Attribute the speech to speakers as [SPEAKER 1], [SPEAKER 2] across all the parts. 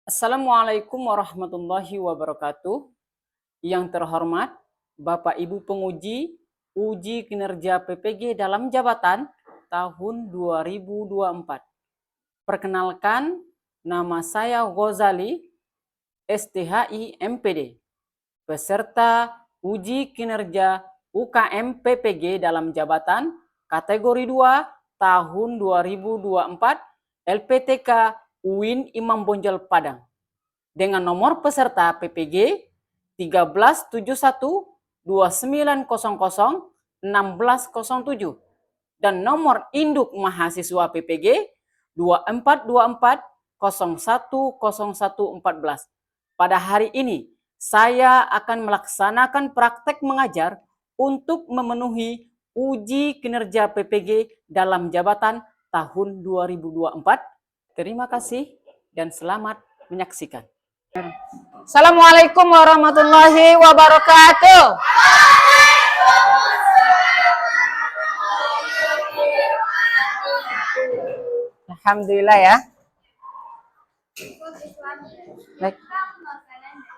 [SPEAKER 1] Assalamualaikum warahmatullahi wabarakatuh. Yang terhormat Bapak Ibu penguji uji kinerja PPG dalam jabatan tahun 2024. Perkenalkan, nama saya Ghazali, STHI MPD, peserta uji kinerja UKM PPG dalam jabatan kategori 2 tahun 2024 LPTK UIN Imam Bonjol Padang dengan nomor peserta PPG 137129001607 dan nomor induk mahasiswa PPG 2424010114. Pada hari ini saya akan melaksanakan praktek mengajar untuk memenuhi uji kinerja PPG dalam jabatan tahun 2024. Terima kasih dan selamat menyaksikan. Assalamualaikum warahmatullahi wabarakatuh. Alhamdulillah ya. Baik.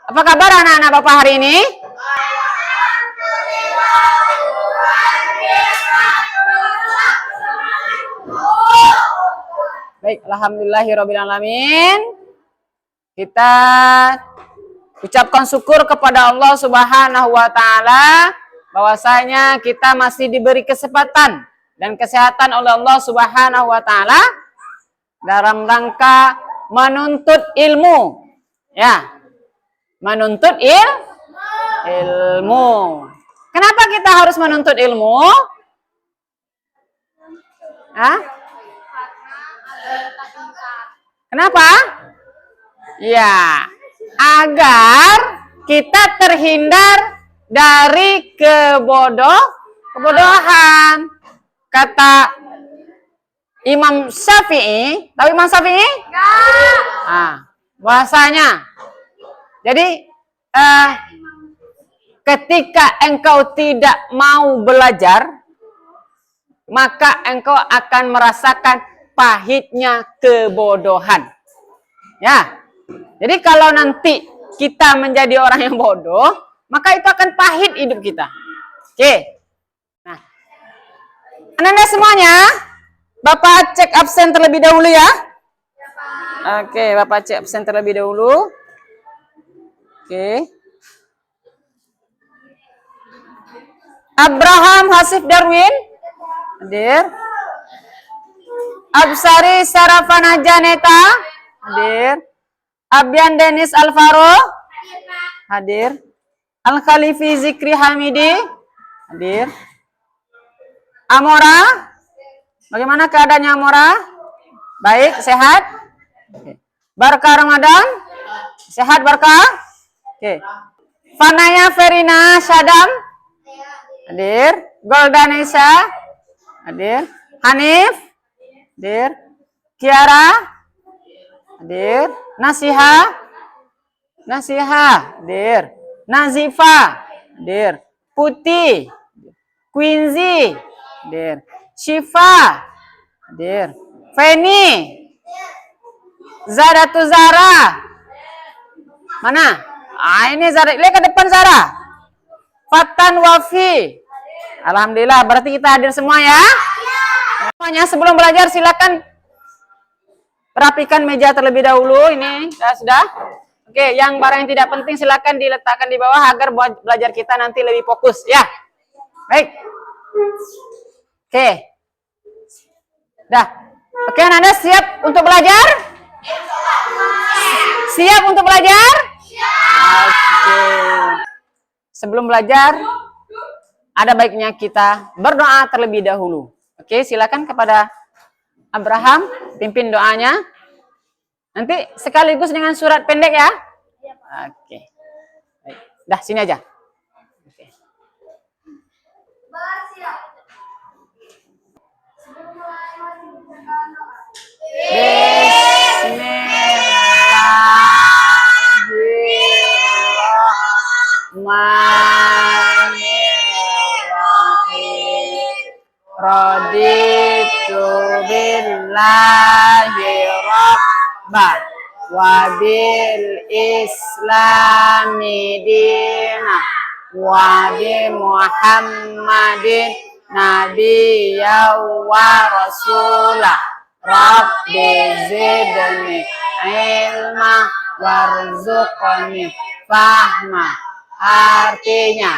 [SPEAKER 1] Apa kabar anak-anak Bapak hari ini? Baik, alhamdulillahirrabbilalamin. Kita ucapkan syukur kepada Allah Subhanahu wa Ta'ala bahwasanya kita masih diberi kesempatan dan kesehatan oleh Allah Subhanahu wa Ta'ala dalam rangka menuntut ilmu. Ya. Menuntut ilmu. Kenapa kita harus menuntut ilmu? Hah? Kenapa? Ya, agar kita terhindar dari kebodohan. Kata Imam Syafi'i, tahu Imam Syafi'i? Bahasanya. Jadi, ketika engkau tidak mau belajar, maka engkau akan merasakan pahitnya kebodohan. Ya. Jadi kalau nanti kita menjadi orang yang bodoh, maka itu akan pahit hidup kita. Oke. Nah, anak-anak semuanya, Bapak cek absen terlebih dahulu ya. Oke, Bapak cek absen terlebih dahulu. Oke. Abraham Hasif Darwin. Hadir. Absari Sarafana Janeta. Hadir. Abian Denis Alvaro. Hadir. Al-Khalifi Zikri Hamidi. Hadir. Amora. Bagaimana keadaannya Amora? Baik, sehat? Oke. Barka Ramadan? Sehat Barka? Oke. Fanaya Ferina Syadam? Hadir. Goldanesa? Hadir. Hanif? Hadir. Kiara? Hadir. Nasiha? Hadir. Nazifa? Hadir. Putih? Quincy? Hadir. Syifa? Hadir. Feni? Zara Tuzara? Mana? Ini Zara. Lihat ke depan Zara. Fatan Wafi? Alhamdulillah, berarti kita hadir semua ya. Semuanya sebelum belajar silakan rapikan meja terlebih dahulu. Ini sudah. Oke, yang barang yang tidak penting silakan diletakkan di bawah agar buat belajar kita nanti lebih fokus ya. Baik. Oke. Dah. Oke, Anda siap untuk belajar? Siap untuk belajar? Oke. Sebelum belajar, ada baiknya kita berdoa terlebih dahulu. Oke, silakan kepada Abraham pimpin doanya. Nanti sekaligus dengan surat pendek ya. Oke. Baik. Dah sini aja. Oke. Bismillahirrahmanirrahim. Raditu billahi rabba wa bil islami dina wa bi Muhammadin nabiyya wa rasulah rabbi zidni ilma warzuqni fahma. Artinya,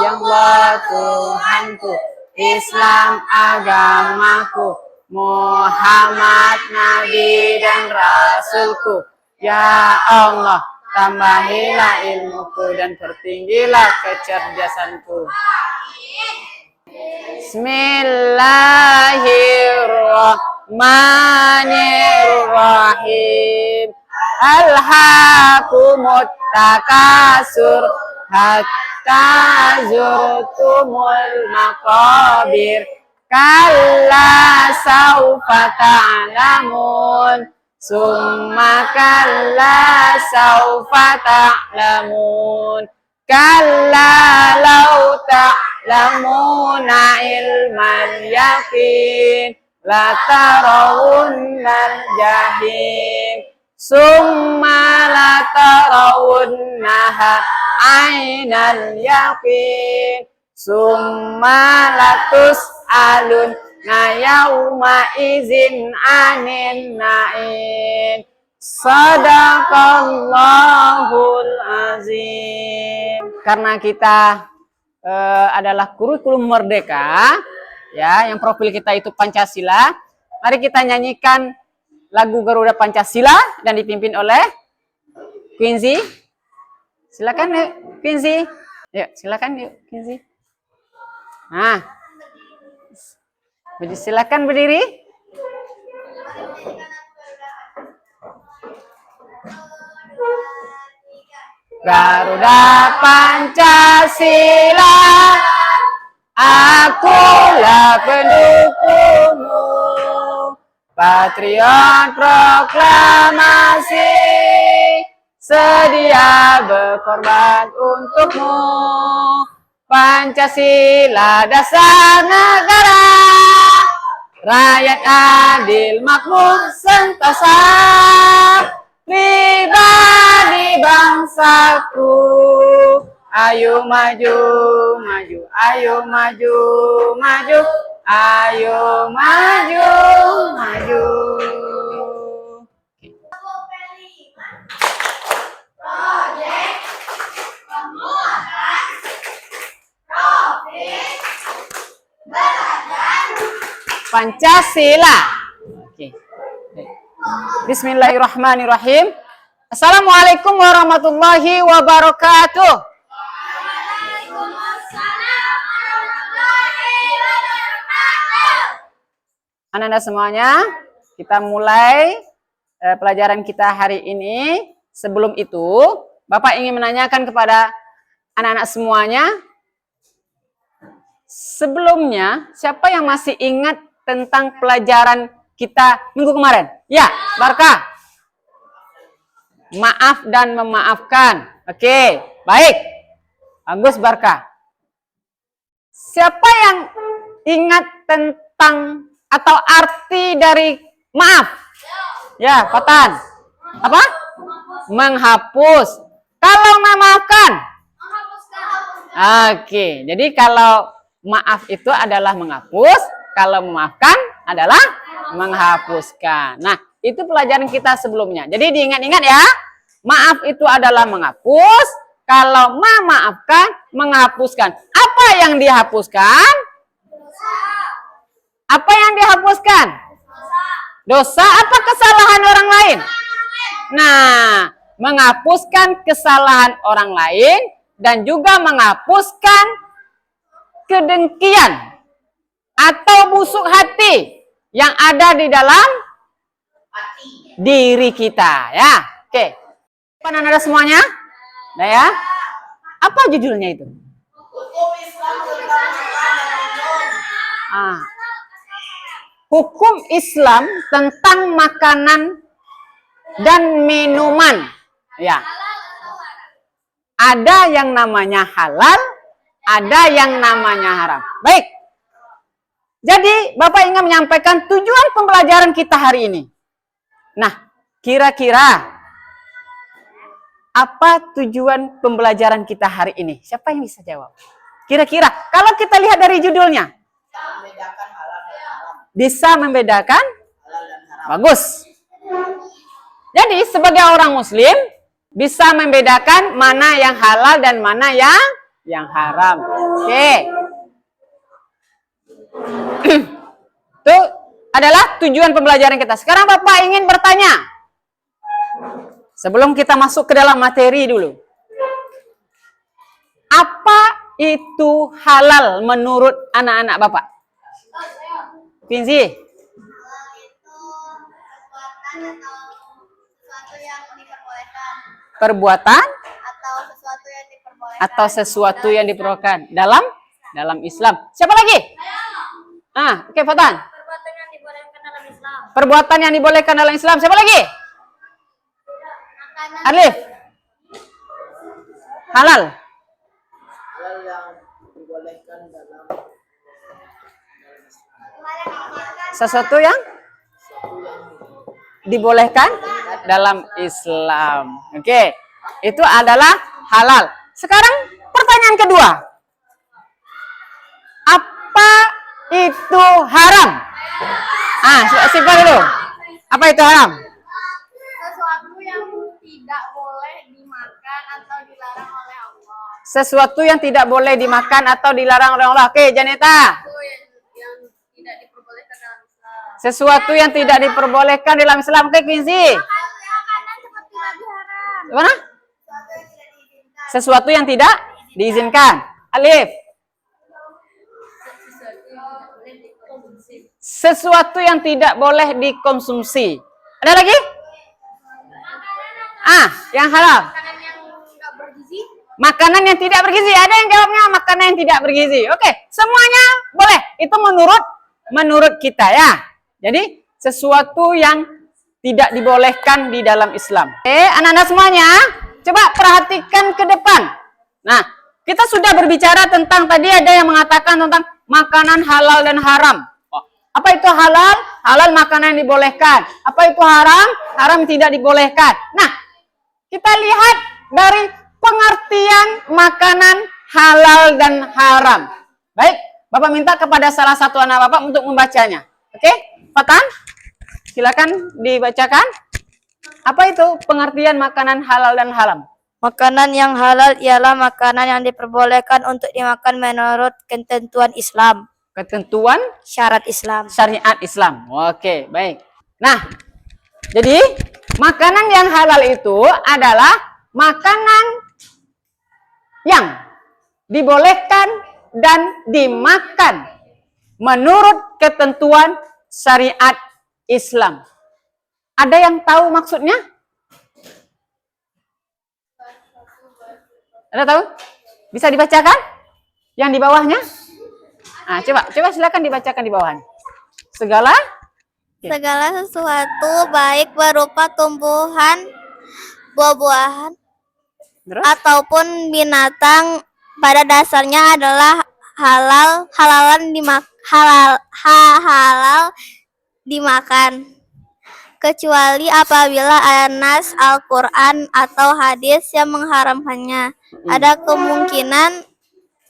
[SPEAKER 1] ya Allah Tuhanku, Islam agamaku, Muhammad Nabi dan Rasulku. Ya Allah, tambahilah ilmuku dan pertinggilah kecerdasanku. Bismillahirrahmanirrahim. Alhaakumut takasur hatta zurtumul maqabir. Kalla saufa ta'lamun summa kalla saufa ta'lamun kalla law ta'lamuna ilmal yaqin la tarawunnal jahim summa la tarawunnaha ainal yaqin summa latus alun na yauma izin anin na'in. Sadaqallahul azim. Karena kita adalah kurikulum merdeka, ya, yang profil kita itu Pancasila. Mari kita nyanyikan lagu Garuda Pancasila dan dipimpin oleh Quincy. Silakan yuk, Quincy. Yuk, silakan yuk, Quincy. Nah, silakan berdiri. Garuda Pancasila, akulah pendukungmu. Patriot proklamasi, sedia berkorban untukmu. Pancasila dasar negara, rakyat adil makmur sentosa, pribadi bangsaku. Ayo maju, maju, ayo maju, maju, ayo maju, maju. Pancasila. Oke. Bismillahirrahmanirrahim. Assalamualaikum warahmatullahi wabarakatuh. Anak-anak semuanya, kita mulai pelajaran kita hari ini. Sebelum itu, Bapak ingin menanyakan kepada anak-anak semuanya, sebelumnya siapa yang masih ingat tentang pelajaran kita minggu kemarin? Ya, Barka. Maaf dan memaafkan. Oke, baik. Bagus, Barka. Siapa yang ingat tentang atau arti dari maaf? Ya, Fatan. Apa? Menghapus. Kalau memaafkan? Oke, jadi kalau maaf itu adalah menghapus, kalau memaafkan adalah menghapuskan. Nah, itu pelajaran kita sebelumnya. Jadi diingat-ingat ya, maaf itu adalah menghapus, kalau memaafkan, menghapuskan. Apa yang dihapuskan? Apa yang dihapuskan? Dosa apa kesalahan orang lain? Nah, menghapuskan kesalahan orang lain dan juga menghapuskan kedengkian atau busuk hati yang ada di dalam diri kita, ya. Oke. Anak-anak semuanya? Nah ya. Apa judulnya itu? Hukum Islam tentang makanan dan minuman. Ya. Ada yang namanya halal, ada yang namanya haram. Baik. Jadi, Bapak ingin menyampaikan tujuan pembelajaran kita hari ini. Nah, kira-kira Apa tujuan pembelajaran kita hari ini? Siapa yang bisa jawab? Kira-kira, kalau kita lihat dari judulnya. Bisa membedakan? Bagus. Jadi, sebagai orang muslim, bisa membedakan mana yang halal dan mana yang haram. Oke. Itu adalah tujuan pembelajaran kita. Sekarang Bapak ingin bertanya. Sebelum kita masuk ke dalam materi dulu. Apa itu halal menurut anak-anak Bapak? Quincy. Perbuatan atau sesuatu yang diperbolehkan dalam Islam. Siapa lagi? Oke, Fatan.
[SPEAKER 2] Perbuatan yang dibolehkan dalam Islam.
[SPEAKER 1] Perbuatan yang dibolehkan dalam Islam. Siapa lagi? Alif. Halal.
[SPEAKER 3] Halal yang dibolehkan dalam
[SPEAKER 1] Sesuatu yang dibolehkan dalam Islam. Oke. Itu adalah halal. Sekarang pertanyaan kedua. Apa itu haram? Simpan dulu. Apa itu haram?
[SPEAKER 2] Sesuatu yang tidak boleh dimakan atau dilarang oleh Allah.
[SPEAKER 1] Sesuatu yang tidak boleh dimakan atau dilarang oleh Allah. Oke, Janeta.
[SPEAKER 2] Itu yang tidak diperbolehkan dalam Islam.
[SPEAKER 1] Sesuatu yang tidak diperbolehkan dalam Islam. Oke, Quincy.
[SPEAKER 2] Makanan seperti babi haram.
[SPEAKER 1] Gimana? Sesuatu yang tidak diizinkan. Alif. Sesuatu yang tidak boleh dikonsumsi. Ada lagi? Yang halal.
[SPEAKER 2] Makanan yang nggak bergizi.
[SPEAKER 1] Makanan yang tidak bergizi. Ada yang jawabnya makanan yang tidak bergizi. Oke, semuanya boleh. Itu menurut kita ya. Jadi sesuatu yang tidak dibolehkan di dalam Islam. Oke, anak-anak semuanya, coba perhatikan ke depan. Nah, kita sudah berbicara tentang tadi ada yang mengatakan tentang makanan halal dan haram. Apa itu halal? Halal makanan yang dibolehkan. Apa itu haram? Haram tidak dibolehkan. Nah, kita lihat dari pengertian makanan halal dan haram. Baik, Bapak minta kepada salah satu anak Bapak untuk membacanya. Oke, Fatan? Silakan dibacakan. Apa itu pengertian makanan halal dan haram?
[SPEAKER 4] Makanan yang halal ialah makanan yang diperbolehkan untuk dimakan menurut ketentuan Islam.
[SPEAKER 1] Ketentuan
[SPEAKER 4] Syarat Islam.
[SPEAKER 1] syariat Islam. Oke, baik. Nah, jadi makanan yang halal itu adalah makanan yang dibolehkan dan dimakan menurut ketentuan syariat Islam. Ada yang tahu maksudnya? Ada tahu? Bisa dibacakan? Yang di bawahnya? Coba silakan dibacakan di bawahnya. Segala
[SPEAKER 4] sesuatu baik berupa tumbuhan, buah-buahan, ataupun binatang pada dasarnya adalah halal dimakan. Kecuali apabila ada nas Al-Quran atau hadis yang mengharamkannya. Ada kemungkinan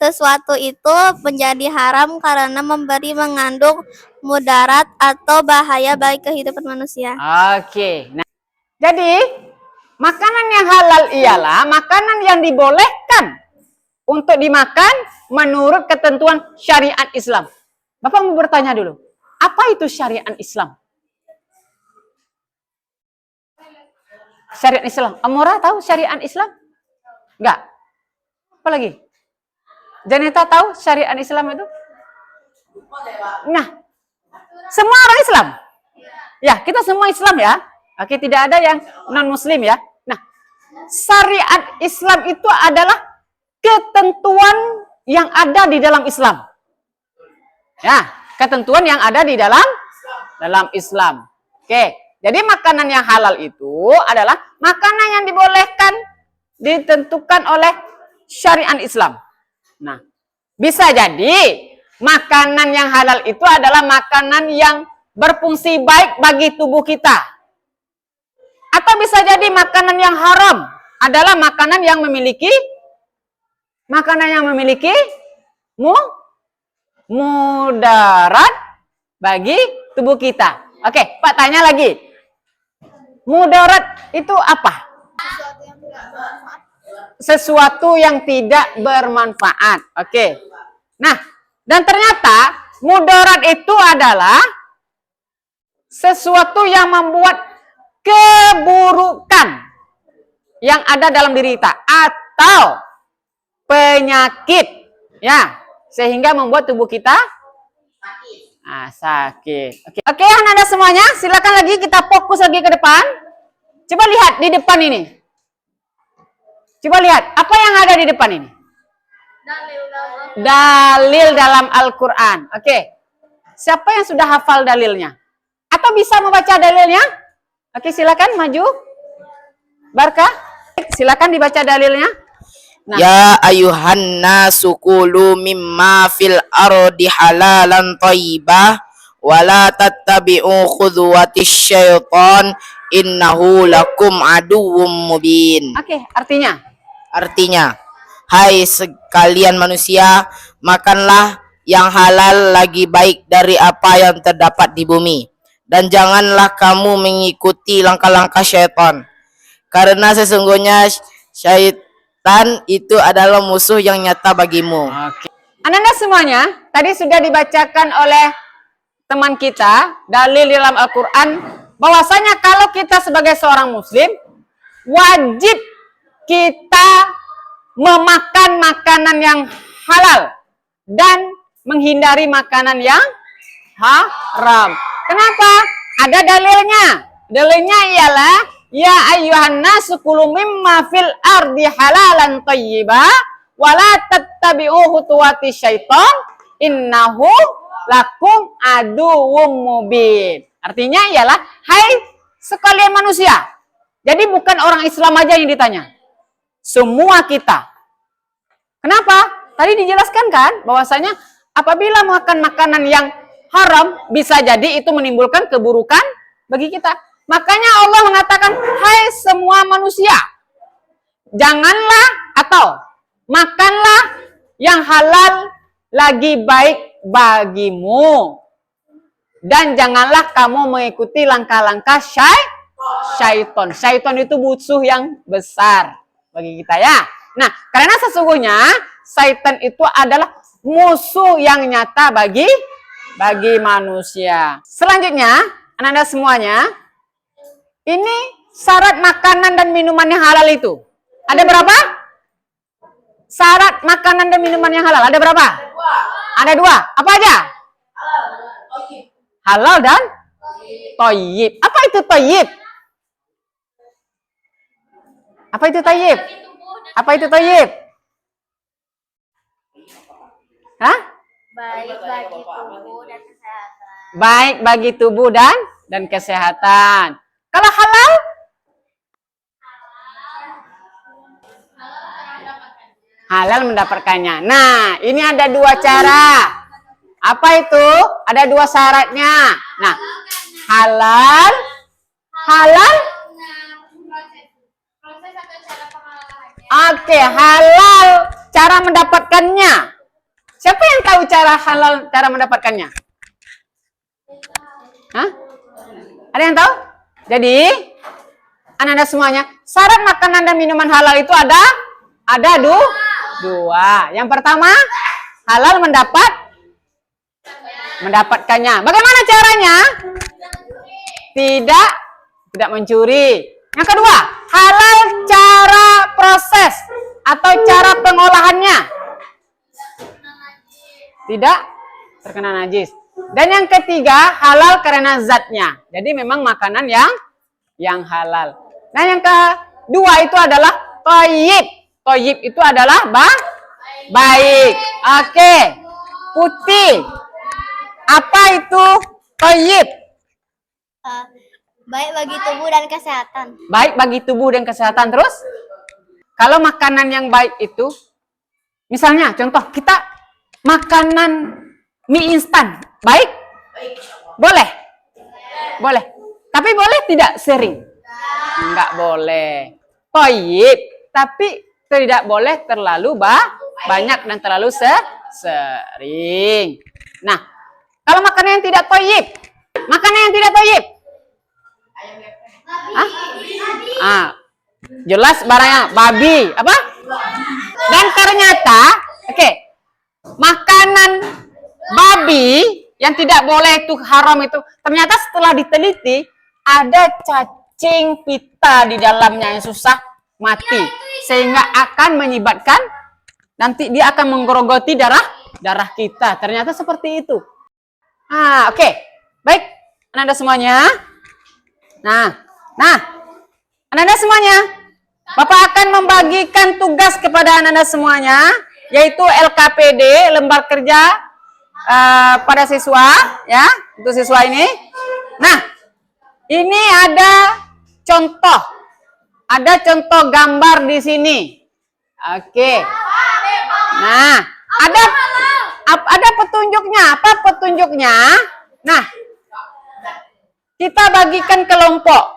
[SPEAKER 4] sesuatu itu menjadi haram karena mengandung mudarat atau bahaya bagi kehidupan manusia.
[SPEAKER 1] Oke. Nah, jadi makanan yang halal ialah makanan yang dibolehkan untuk dimakan menurut ketentuan syariat Islam. Bapak mau bertanya dulu, apa itu syariat Islam? Syariat Islam. Amora tahu syariat Islam? Enggak. Apa lagi? Janeta tahu syariat Islam itu? Nah, semua orang Islam. Ya, kita semua Islam ya. Oke, tidak ada yang non-muslim ya. Nah, syariat Islam itu adalah ketentuan yang ada di dalam Islam. Ya, ketentuan yang ada di dalam Islam. Oke, jadi makanan yang halal itu adalah makanan yang dibolehkan ditentukan oleh syariat Islam. Nah, bisa jadi makanan yang halal itu adalah makanan yang berfungsi baik bagi tubuh kita. Atau bisa jadi makanan yang haram. adalah makanan yang memiliki mudarat bagi tubuh kita. Oke, Pak tanya lagi. Mudarat itu apa? Sesuatu yang tidak bermanfaat. Oke. Nah, dan ternyata mudarat itu adalah sesuatu yang membuat keburukan yang ada dalam diri kita atau penyakit, ya, sehingga membuat tubuh kita sakit. Oke, anak-anak semuanya, silakan lagi kita fokus lagi ke depan. Coba lihat di depan ini. Coba lihat apa yang ada di depan ini. Dalil dalam Al-Quran. Oke, siapa yang sudah hafal dalilnya? Atau bisa membaca dalilnya? Oke, silakan maju. Barkah, silakan dibaca dalilnya. Nah.
[SPEAKER 3] Ya ayuhan nasu kulu mimma fil ardi halalan thayyibah wa la tattabi'u khutuwatis syaitan innahu lakum aduwwum mubin.
[SPEAKER 1] Oke, artinya?
[SPEAKER 3] Artinya, hai sekalian manusia, makanlah yang halal lagi baik dari apa yang terdapat di bumi. Dan janganlah kamu mengikuti langkah-langkah syaitan. Karena sesungguhnya syaitan itu adalah musuh yang nyata bagimu.
[SPEAKER 1] Oke. Anak-anak semuanya, tadi sudah dibacakan oleh teman kita, dalil dalam Al-Quran, bahwasanya kalau kita sebagai seorang muslim, wajib kita memakan makanan yang halal dan menghindari makanan yang haram. Kenapa? Ada dalilnya. Dalilnya ialah ya ayyuhan nasu kulu mimma fil ardi halalan thayyibah wa la tattabi'u khutuwatis syaitan innahu lakum aduwwum mubin. Artinya ialah hai sekalian manusia. Jadi bukan orang Islam aja yang ditanya. Semua kita. Kenapa? Tadi dijelaskan kan bahwasanya apabila makan makanan yang haram bisa jadi itu menimbulkan keburukan bagi kita. Makanya Allah mengatakan, hai semua manusia, janganlah atau makanlah yang halal lagi baik bagimu. Dan janganlah kamu mengikuti langkah-langkah syaitan. Syaitan itu musuh yang besar bagi kita ya. Nah, karena sesungguhnya syaitan itu adalah musuh yang nyata bagi manusia. Selanjutnya, anak-anak semuanya, ini syarat makanan dan minuman yang halal itu. Ada berapa? Syarat makanan dan minuman yang halal ada berapa? Ada dua. Apa aja? Halal dan thayyib. Apa itu thayyib? Apa itu thayyib? Apa itu thayyib? Hah?
[SPEAKER 2] Baik bagi tubuh dan kesehatan.
[SPEAKER 1] Baik bagi tubuh dan kesehatan. Kalau halal? Halal mendapatkannya. Nah, ini ada dua cara. Apa itu? Ada dua syaratnya. Nah, halal. Oke, halal cara mendapatkannya. Siapa yang tahu cara halal cara mendapatkannya? Hah? Ada yang tahu? Jadi, anak-anak semuanya, syarat makanan dan minuman halal itu ada dua. Yang pertama, halal mendapatkannya. Bagaimana caranya? Tidak mencuri. Yang kedua, halal cara proses atau cara pengolahannya. Tidak terkena najis. Dan yang ketiga, halal karena zatnya. Jadi memang makanan yang halal. Nah, yang kedua itu adalah thayyib. Thayyib itu adalah baik. Oke. Putih. Apa itu thayyib?
[SPEAKER 2] Baik bagi tubuh dan kesehatan.
[SPEAKER 1] Baik bagi tubuh dan kesehatan. Terus, kalau makanan yang baik itu, misalnya contoh kita makanan mie instan, baik? Boleh? Boleh. Tapi boleh tidak sering? Enggak boleh. Thayyib. tapi tidak boleh terlalu banyak dan terlalu sering. Nah, kalau makanan yang tidak thayyib, jelas barangnya babi, apa? Dan ternyata, makanan babi yang tidak boleh itu haram itu, ternyata setelah diteliti ada cacing pita di dalamnya yang susah mati, sehingga akan menyebabkan nanti dia akan menggerogoti darah kita. Ternyata seperti itu. Baik, Anda semuanya. Nah, Anda semuanya, Bapak akan membagikan tugas kepada Anda semuanya, yaitu LKPD, lembar kerja pada siswa, ya, untuk siswa ini. Nah, ini ada contoh gambar di sini. Nah, ada petunjuknya. Apa petunjuknya? Nah, kita bagikan kelompok,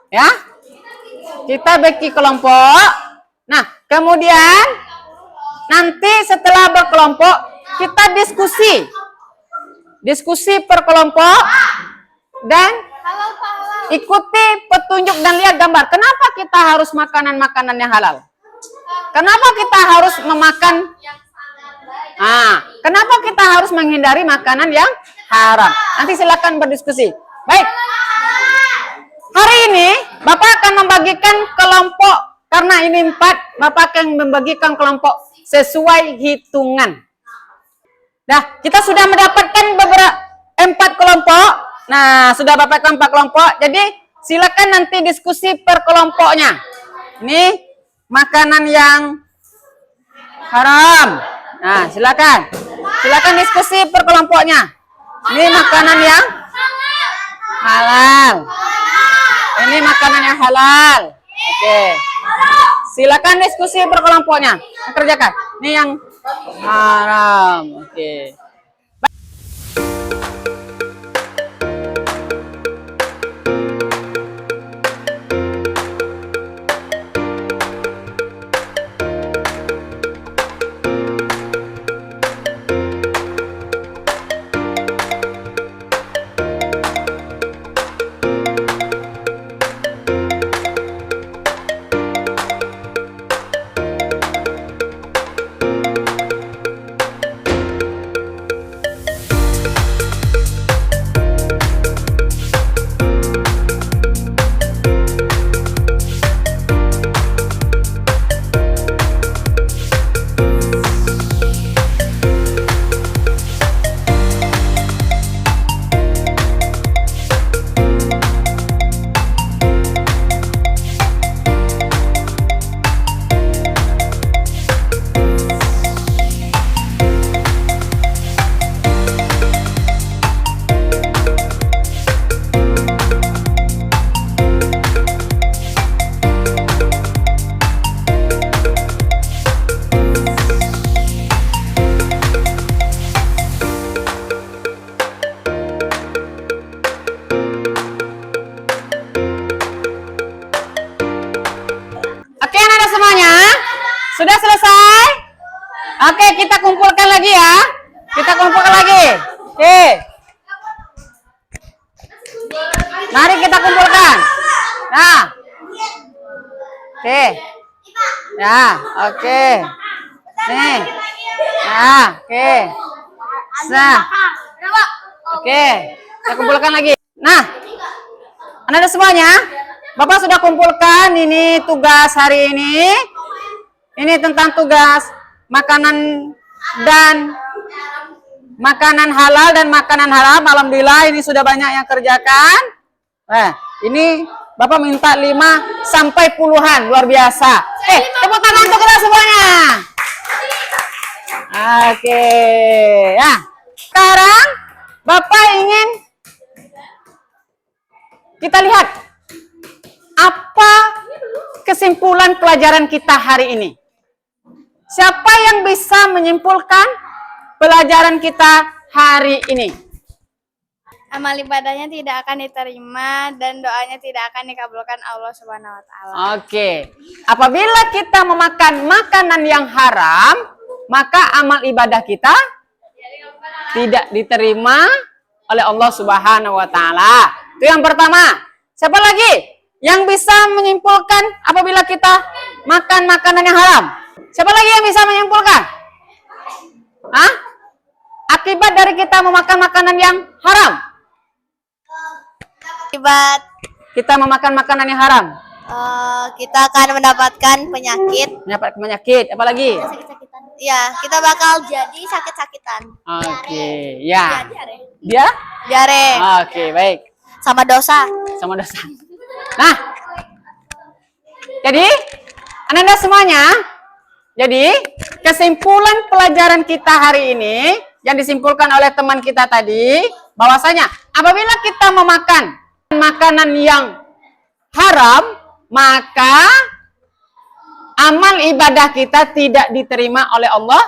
[SPEAKER 1] ya. Kita bagi kelompok. Nah, kemudian nanti setelah berkelompok kita diskusi per kelompok dan ikuti petunjuk dan lihat gambar. Kenapa kita harus makanan-makanan yang halal? Kenapa kita harus memakan? Kenapa kita harus menghindari makanan yang haram? Nanti silakan berdiskusi. Baik. Hari ini Bapak akan membagikan kelompok, karena ini 4, Bapak akan membagikan kelompok sesuai hitungan. Nah, kita sudah mendapatkan beberapa 4 kelompok. Nah, sudah Bapak 4 kelompok. Jadi, silakan nanti diskusi per kelompoknya. Ini makanan yang haram. Nah, silakan diskusi per kelompoknya. Ini makanan yang halal. Ini makanan yang halal. Silakan diskusi per kelompoknya. Kerjakan. Ini yang haram. Sudah selesai? Oke, kita kumpulkan lagi ya. Mari kita kumpulkan. Nah. Ya, oke. Nih. Nah, oke. Oke, kita kumpulkan lagi. Nah, Anda semuanya, Bapak sudah kumpulkan ini tugas hari ini. Ini tentang tugas makanan halal dan makanan haram. Alhamdulillah ini sudah banyak yang kerjakan. Nah, ini Bapak minta 5 sampai puluhan, luar biasa. Tepuk tangan untuk kita semuanya. Oke, ya. Sekarang Bapak ingin kita lihat apa kesimpulan pelajaran kita hari ini. Siapa yang bisa menyimpulkan pelajaran kita hari ini?
[SPEAKER 2] amal ibadahnya tidak akan diterima dan doanya tidak akan dikabulkan Allah Subhanahu wa taala.
[SPEAKER 1] Oke. Apabila kita memakan makanan yang haram, maka amal ibadah kita tidak diterima oleh Allah Subhanahu wa taala. Itu yang pertama. Siapa lagi yang bisa menyimpulkan apabila kita makan makanan yang haram? Siapa lagi yang bisa menyimpulkan? Hah? Akibat dari kita memakan makanan yang haram.
[SPEAKER 4] Akibat
[SPEAKER 1] Kita memakan makanan yang haram.
[SPEAKER 4] kita akan mendapatkan penyakit.
[SPEAKER 1] Mendapat penyakit. Apa lagi?
[SPEAKER 4] Ya, kita bakal jadi sakit-sakitan.
[SPEAKER 1] Oke, ya.
[SPEAKER 4] Diare.
[SPEAKER 1] Dia?
[SPEAKER 4] Diare.
[SPEAKER 1] Oke, baik.
[SPEAKER 4] Sama dosa.
[SPEAKER 1] Sama dosa. Nah, jadi Anda semuanya, jadi kesimpulan pelajaran kita hari ini yang disimpulkan oleh teman kita tadi, bahwasanya apabila kita memakan makanan yang haram, maka amal ibadah kita tidak diterima oleh Allah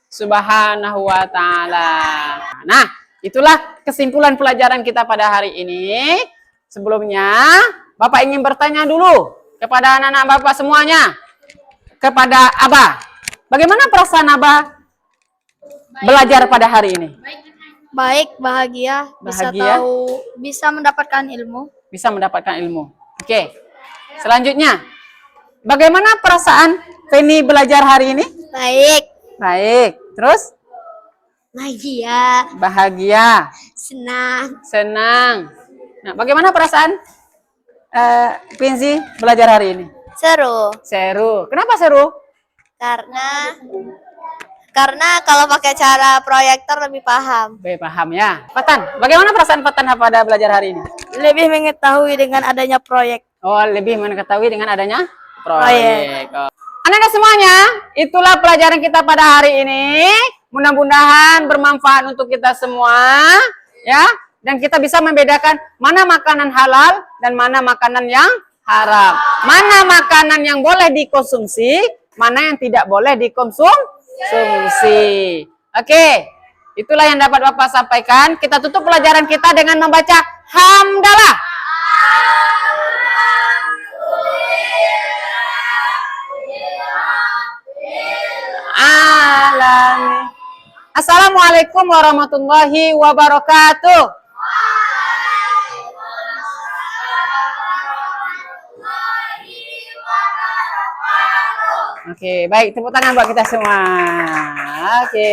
[SPEAKER 1] Subhanahu wa taala. Nah, itulah kesimpulan pelajaran kita pada hari ini. Sebelumnya, Bapak ingin bertanya dulu kepada anak-anak Bapak semuanya, kepada Abah. Bagaimana perasaan Abah belajar pada hari ini?
[SPEAKER 2] Baik, bahagia, bisa
[SPEAKER 1] Bahagia?
[SPEAKER 2] tahu, bisa mendapatkan ilmu.
[SPEAKER 1] Bisa mendapatkan ilmu. Oke. Selanjutnya, bagaimana perasaan Feni belajar hari ini?
[SPEAKER 4] Baik.
[SPEAKER 1] Baik. Terus?
[SPEAKER 4] Bahagia.
[SPEAKER 1] Bahagia.
[SPEAKER 4] Senang.
[SPEAKER 1] Senang. Nah, bagaimana perasaan Quincy belajar hari ini?
[SPEAKER 4] Seru.
[SPEAKER 1] Seru. Kenapa seru?
[SPEAKER 4] Karena kalau pakai cara proyektor lebih paham.
[SPEAKER 1] Baik, paham ya. Patan, bagaimana perasaan Patan pada belajar hari ini?
[SPEAKER 4] Lebih mengetahui dengan adanya proyek.
[SPEAKER 1] Oh, lebih mengetahui dengan adanya proyek. Oh. Anak-anak semuanya, itulah pelajaran kita pada hari ini. Mudah-mudahan bermanfaat untuk kita semua, ya. Dan kita bisa membedakan mana makanan halal dan mana makanan yang haram. Mana makanan yang boleh dikonsumsi, mana yang tidak boleh dikonsumsi. Oke, itulah yang dapat Bapak sampaikan. Kita tutup pelajaran kita dengan membaca hamdalah. Alamin. Assalamualaikum warahmatullahi wabarakatuh. Oke, baik, tepuk tangan buat kita semua. Oke.